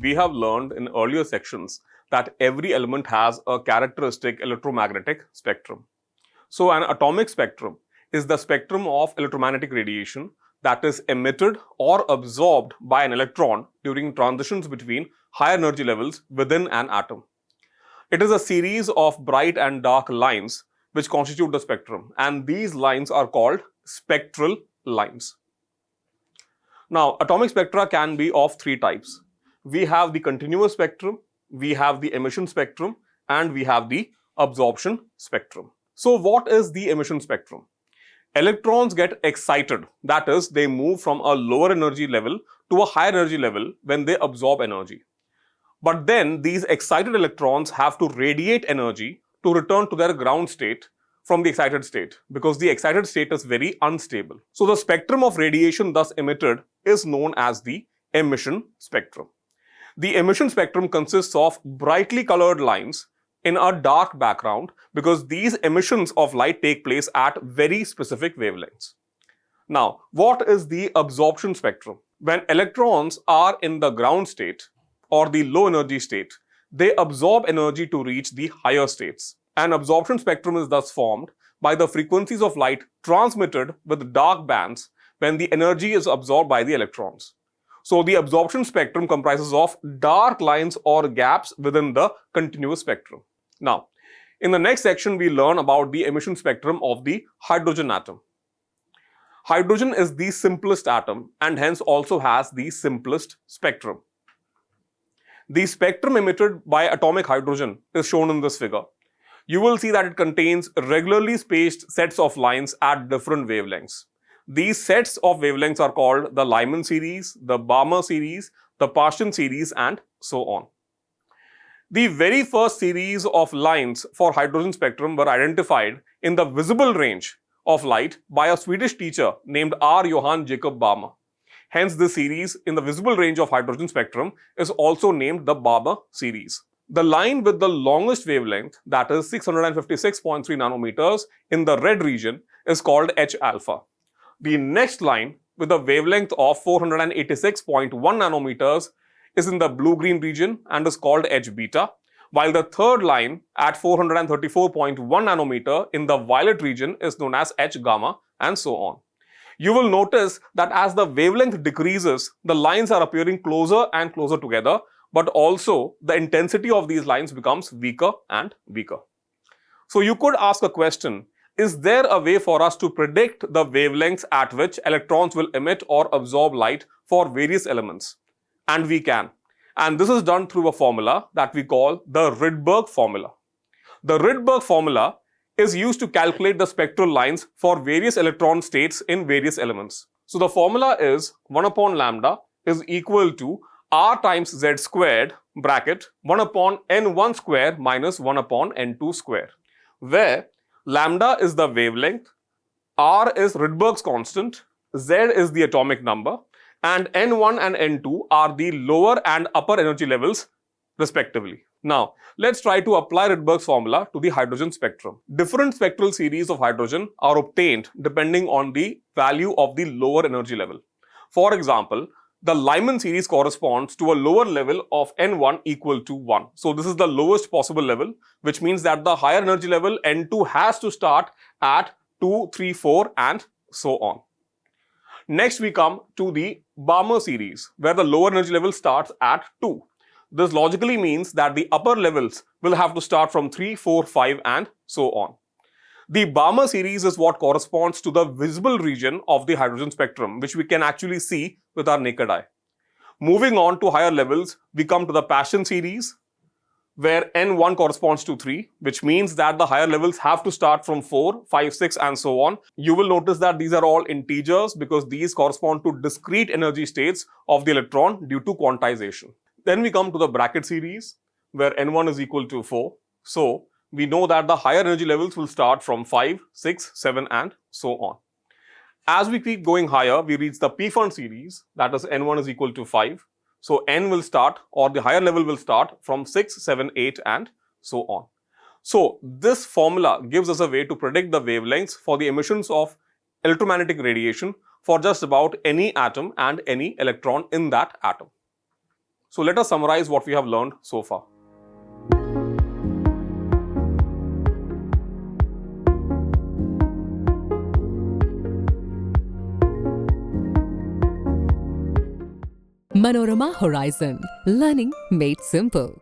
we have learned in earlier sections that every element has a characteristic electromagnetic spectrum. So an atomic spectrum is the spectrum of electromagnetic radiation that is emitted or absorbed by an electron during transitions between higher energy levels within an atom. It is a series of bright and dark lines which constitute the spectrum, and these lines are called spectral lines. Now, atomic spectra can be of three types. We have the continuous spectrum, we have the emission spectrum, and we have the absorption spectrum. So what is the emission spectrum? Electrons get excited, that is, they move from a lower energy level to a higher energy level when they absorb energy. But then these excited electrons have to radiate energy to return to their ground state from the excited state, because the excited state is very unstable. So the spectrum of radiation thus emitted is known as the emission spectrum. The emission spectrum consists of brightly colored lines in a dark background because these emissions of light take place at very specific wavelengths. Now, what is the absorption spectrum? When electrons are in the ground state or the low energy state, they absorb energy to reach the higher states. An absorption spectrum is thus formed by the frequencies of light transmitted with dark bands when the energy is absorbed by the electrons. So the absorption spectrum comprises of dark lines or gaps within the continuous spectrum. Now, in the next section, we learn about the emission spectrum of the hydrogen atom. Hydrogen is the simplest atom and hence also has the simplest spectrum. The spectrum emitted by atomic hydrogen is shown in this figure. You will see that it contains regularly spaced sets of lines at different wavelengths. These sets of wavelengths are called the Lyman series, the Balmer series, the Paschen series, and so on. The very first series of lines for hydrogen spectrum were identified in the visible range of light by a Swedish teacher named R. Johann Jacob Balmer. Hence, this series in the visible range of hydrogen spectrum is also named the Balmer series. The line with the longest wavelength, that is 656.3 nanometers in the red region, is called H alpha. The next line with a wavelength of 486.1 nanometers is in the blue-green region and is called H beta, while the third line at 434.1 nanometer in the violet region is known as H gamma, and so on. You will notice that as the wavelength decreases, the lines are appearing closer and closer together, but also the intensity of these lines becomes weaker and weaker. So you could ask a question, is there a way for us to predict the wavelengths at which electrons will emit or absorb light for various elements? And we can. And this is done through a formula that we call the Rydberg formula. The Rydberg formula is used to calculate the spectral lines for various electron states in various elements. So the formula is 1 upon lambda is equal to R times Z squared bracket 1 upon N1 square minus 1 upon N2 square, where lambda is the wavelength, R is Rydberg's constant, Z is the atomic number, and N1 and N2 are the lower and upper energy levels respectively. Now, let's try to apply Rydberg's formula to the hydrogen spectrum. Different spectral series of hydrogen are obtained depending on the value of the lower energy level. For example, the Lyman series corresponds to a lower level of N1 equal to 1. So this is the lowest possible level, which means that the higher energy level N2 has to start at 2, 3, 4 and so on. Next we come to the Balmer series, where the lower energy level starts at 2. This logically means that the upper levels will have to start from 3, 4, 5 and so on. The Balmer series is what corresponds to the visible region of the hydrogen spectrum, which we can actually see with our naked eye. Moving on to higher levels, we come to the Paschen series, where N1 corresponds to 3, which means that the higher levels have to start from 4, 5, 6 and so on. You will notice that these are all integers because these correspond to discrete energy states of the electron due to quantization. Then we come to the bracket series, where N1 is equal to 4. So we know that the higher energy levels will start from 5, 6, 7 and so on. As we keep going higher, we reach the P-Fund series, that is N1 is equal to 5. So N will start, or the higher level will start from 6, 7, 8 and so on. So this formula gives us a way to predict the wavelengths for the emissions of electromagnetic radiation for just about any atom and any electron in that atom. So let us summarize what we have learned so far. Manorama Horizon. Learning made simple.